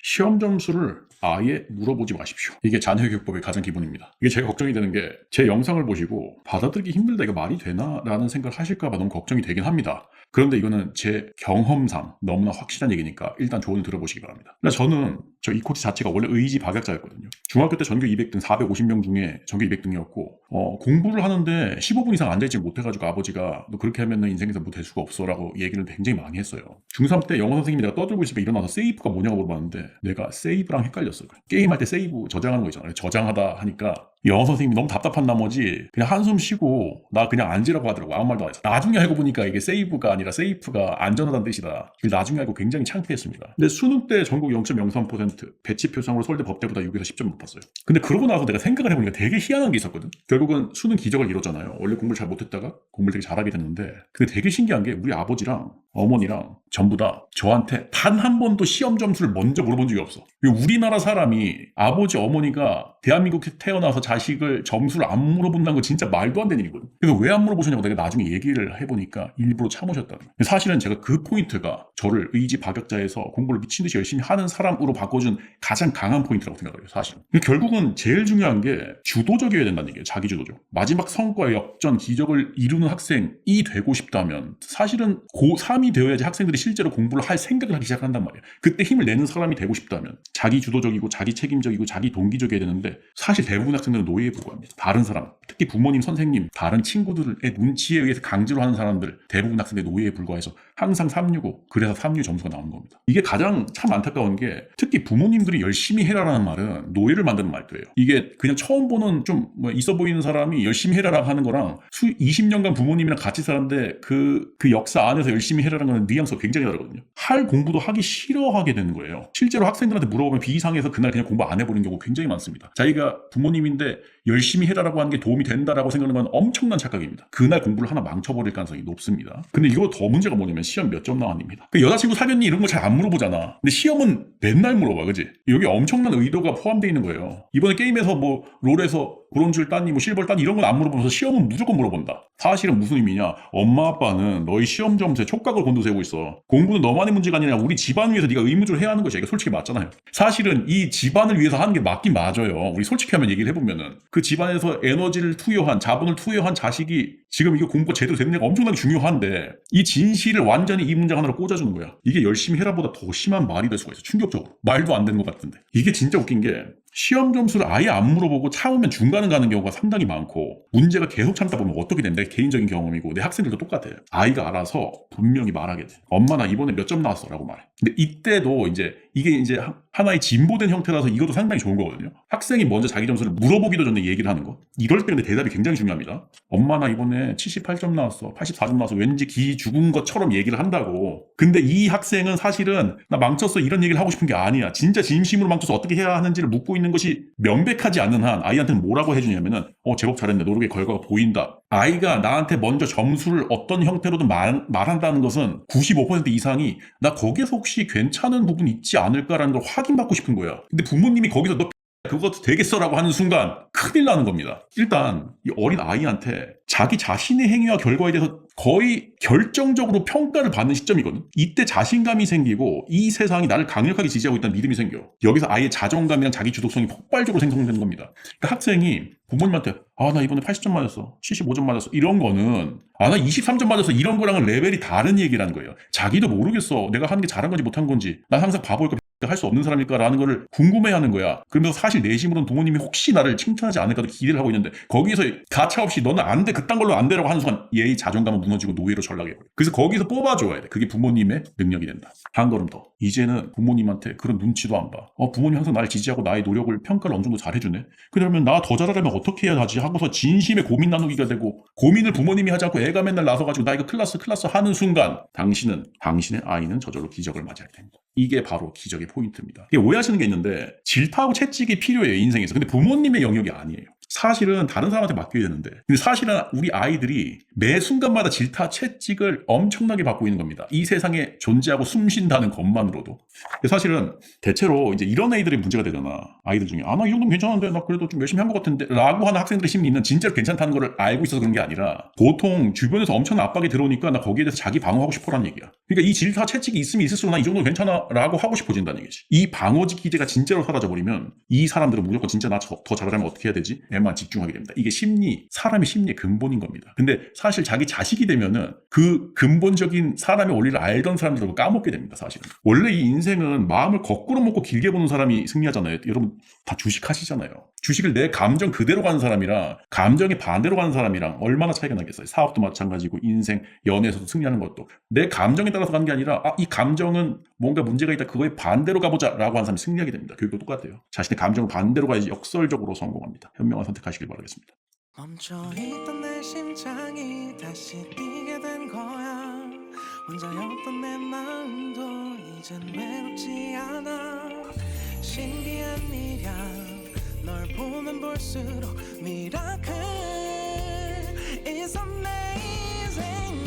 시험 점수를 아예 물어보지 마십시오. 이게 자녀교육법의 가장 기본입니다. 이게 제가 걱정이 되는 게 제 영상을 보시고 받아들이기 힘들다, 이거 말이 되나? 라는 생각을 하실까봐 너무 걱정이 되긴 합니다. 그런데 이거는 제 경험상 너무나 확실한 얘기니까 일단 조언을 들어보시기 바랍니다. 저는 이 코치 자체가 원래 의지 박약자였거든요. 중학교 때 전교 200등 450명 중에 전교 200등이었고 공부를 하는데 15분 이상 앉아있지 못해가지고 아버지가 너 그렇게 하면 인생에서 뭐 될 수가 없어 라고 얘기를 굉장히 많이 했어요. 중3 때 영어 선생님이 내가 떠들고 있으니까 일어나서 세이브가 뭐냐고 물어봤는데 내가 세이브랑 헷갈렸어요. 게임할 때 세이브 저장하는 거 있잖아요. 저장하다 하니까 영어 선생님이 너무 답답한 나머지 그냥 한숨 쉬고 나 그냥 앉으라고 하더라고. 아무 말도 안 했어. 나중에 알고 보니까 이게 세이브가 아니라 세이프가 안전하다는 뜻이다. 나중에 알고 굉장히 창피했습니다. 근데 수능 때 전국 0.03% 배치표상으로 서울대 법대보다 6에서 10점 높았어요. 근데 그러고 나서 내가 생각을 해보니까 되게 희한한 게 있었거든. 결국은 수능 기적을 이뤘잖아요. 원래 공부를 잘 못했다가 공부를 되게 잘하게 됐는데 근데 되게 신기한 게 우리 아버지랑 어머니랑 전부 다 저한테 단 한 번도 시험 점수를 먼저 물어본 적이 없어. 우리나라 사람이 아버지 어머니가 대한민국에 태어나서 자식을 점수를 안 물어본다는 거 진짜 말도 안 되는 일이거든. 그래서 왜 안 물어보셨냐고 내가 나중에 얘기를 해보니까 일부러 참으셨다는 거예요. 사실은 제가 그 포인트가 저를 의지 박약자에서 공부를 미친 듯이 열심히 하는 사람으로 바꿔준 가장 강한 포인트라고 생각해요. 사실. 결국은 제일 중요한 게 주도적이어야 된다는 얘기예요. 자기 주도적. 마지막 성과 역전 기적을 이루는 학생이 되고 싶다면 사실은 고3이 되어야지 학생들이 실제로 공부를 할 생각을 하기 시작한단 말이에요. 그때 힘을 내는 사람이 되고 싶다면 자기 주도적이고 자기 책임적이고 자기 동기적이어야 되는데 사실 대부분 학생들은 노예에 불과합니다. 다른 사람, 특히 부모님, 선생님, 다른 친구들의 눈치에 의해서 강제로 하는 사람들 대부분 학생들이 노예에 불과해서 항상 365, 그래서 3류 점수가 나오는 겁니다. 이게 가장 참 안타까운 게 특히 부모님들이 열심히 해라라는 말은 노예를 만드는 말도예요. 이게 그냥 처음 보는 좀 있어 보이는 사람이 열심히 해라라고 하는 거랑 20년간 부모님이랑 같이 살았는데 그 역사 안에서 열심히 해라라는 거는 뉘앙스가 굉장히 다르거든요. 할 공부도 하기 싫어하게 되는 거예요. 실제로 학생들한테 물어보면 비상해서 그날 그냥 공부 안 해버리는 경우가 굉장히 많습니다. 자기가 부모님인데 열심히 해라라고 하는 게 도움이 된다라고 생각하는 건 엄청난 착각입니다. 그날 공부를 하나 망쳐버릴 가능성이 높습니다. 근데 이거 더 문제가 뭐냐면 시험 몇 점 나왔습니다. 여자친구 사귀었니 이런 거 잘 안 물어보잖아. 근데 시험은 맨날 물어봐, 그지? 여기 엄청난 의도가 포함되어 있는 거예요. 이번에 게임에서 롤에서 브론즈를 땄니 실버를 땄니 이런 건 안 물어보면서 시험은 무조건 물어본다. 사실은 무슨 의미냐? 엄마 아빠는 너희 시험 점수에 촉각을 곤두세우고 있어. 공부는 너만의 문제가 아니라 우리 집안 위해서 네가 의무적으로 해야 하는 것이 이게 솔직히 맞잖아요. 사실은 이 집안을 위해서 하는 게 맞긴 맞아요. 우리 솔직히 하면 얘기를 해보면은 그 집안에서 에너지를 투여한 자본을 투여한 자식이 지금 이게 공부가 제대로 되느냐가 엄청나게 중요한데 이 진실을 완전히 이 문장 하나로 꽂아주는 거야. 이게 열심히 해라보다 더 심한 말이 될 수가 있어. 충격적으로. 말도 안 되는 것 같은데. 이게 진짜 웃긴 게 시험 점수를 아예 안 물어보고 참으면 중간을 가는 경우가 상당히 많고 문제가 계속 참다 보면 어떻게 된다. 내 개인적인 경험이고 내 학생들도 똑같아요. 아이가 알아서 분명히 말하게 돼. 엄마 나 이번에 몇 점 나왔어 라고 말해. 근데 이때도 이게 이제 하나의 진보된 형태라서 이것도 상당히 좋은 거거든요. 학생이 먼저 자기 점수를 물어보기도 전에 얘기를 하는 거. 이럴 때 근데 대답이 굉장히 중요합니다. 엄마 나 이번에 78점 나왔어. 84점 나왔어. 왠지 기 죽은 것처럼 얘기를 한다고. 근데 이 학생은 사실은 나 망쳤어 이런 얘기를 하고 싶은 게 아니야. 진짜 진심으로 망쳐서 어떻게 해야 하는지를 묻고 있는 것이 명백하지 않는 한 아이한테는 뭐라고 해주냐면은 제법 잘했네. 노력의 결과가 보인다. 아이가 나한테 먼저 점수를 어떤 형태로든 말한다는 것은 95% 이상이 나 거기에서 혹시 괜찮은 부분이 있지 않을까라는 걸 확인받고 싶은 거야. 근데 부모님이 거기서 너 그것도 되겠어라고 하는 순간 큰일 나는 겁니다. 일단 이 어린 아이한테 자기 자신의 행위와 결과에 대해서 거의 결정적으로 평가를 받는 시점이거든. 이때 자신감이 생기고 이 세상이 나를 강력하게 지지하고 있다는 믿음이 생겨. 여기서 아이의 자존감이랑 자기 주도성이 폭발적으로 생성되는 겁니다. 그러니까 학생이 부모님한테 나 이번에 80점 맞았어. 75점 맞았어. 이런 거는 나 23점 맞았어. 이런 거랑은 레벨이 다른 얘기라는 거예요. 자기도 모르겠어. 내가 하는 게 잘한 건지 못한 건지. 난 항상 바보일까 할 수 없는 사람일까라는 거를 궁금해하는 거야. 그러면서 사실 내심으로는 부모님이 혹시 나를 칭찬하지 않을까도 기대를 하고 있는데 거기서 가차없이 너는 안 돼. 그딴 걸로 안 되라고 하는 순간 얘의 자존감은 무너지고 노예로 전락해버려. 그래서 거기서 뽑아줘야 돼. 그게 부모님의 능력이 된다. 한 걸음 더. 이제는 부모님한테 그런 눈치도 안 봐. 부모님 항상 나를 지지하고 나의 노력을 평가를 어느 정도 잘해주네. 그러면 나 더 잘하려면 어떻게 해야 하지 하고서 진심의 고민 나누기가 되고 고민을 부모님이 하지 않고 애가 맨날 나서가지고 나 이거 클라스 하는 순간 당신의 아이는 저절로 기적을 맞이하게 됩니다. 이게 바로 기적의 포인트입니다. 이게 오해하시는 게 있는데 질투하고 채찍이 필요해요. 인생에서. 근데 부모님의 영역이 아니에요. 사실은 다른 사람한테 맡겨야 되는데, 근데 사실은 우리 아이들이 매 순간마다 질타 채찍을 엄청나게 받고 있는 겁니다. 이 세상에 존재하고 숨쉰다는 것만으로도. 사실은 대체로 이제 이런 애들이 문제가 되잖아. 아이들 중에 나 이 정도면 괜찮은데 나 그래도 좀 열심히 한 것 같은데 라고 하는 학생들의 심리는 진짜로 괜찮다는 걸 알고 있어서 그런 게 아니라 보통 주변에서 엄청난 압박이 들어오니까 나 거기에 대해서 자기 방어하고 싶어라는 얘기야. 그러니까 이 질타 채찍이 있으면 있을수록 나 이 정도면 괜찮아 라고 하고 싶어진다는 얘기지. 이 방어적 기제가 진짜로 사라져버리면 이 사람들은 무조건 진짜 나 더 잘하려면 어떻게 해야 되지? 에만 집중하게 됩니다. 이게 사람의 심리의 근본인 겁니다. 근데 사실 자기 자식이 되면은 그 근본적인 사람의 원리를 알던 사람들하고 까먹게 됩니다. 사실은. 원래 이 인생은 마음을 거꾸로 먹고 길게 보는 사람이 승리하잖아요. 여러분 다 주식하시잖아요. 주식을 내 감정 그대로 가는 사람이랑 감정이 반대로 가는 사람이랑 얼마나 차이가 나겠어요. 사업도 마찬가지고 인생, 연애에서도 승리하는 것도 내 감정에 따라서 가는 게 아니라 이 감정은 뭔가 문제가 있다. 그거에 반대로 가보자 라고 하는 사람이 승리하게 됩니다. 교육도 똑같아요. 자신의 감정을 반대로 가야지 역설적으로 성공합니다. 현명한 선택하시길 바라겠습니다. 멈춰있던 내 심장이 다시 뛰게 된 거야. 혼자였던 내 마음도 이젠 외롭지 않아. 신기한 일이야. 널 보면 볼수록 미라클 is amazing.